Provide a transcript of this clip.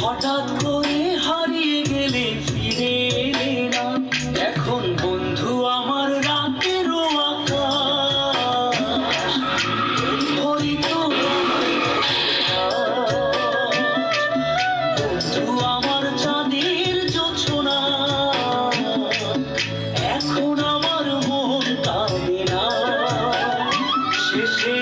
হঠাৎ করে হারিয়ে গেলে ফিরে এলে না। এখন বন্ধু আমার রাতেরও আকাশ, হয়তো বন্ধু আমার চাঁদের জোছনা। এখন আমার মন কাঁদে না, শেষে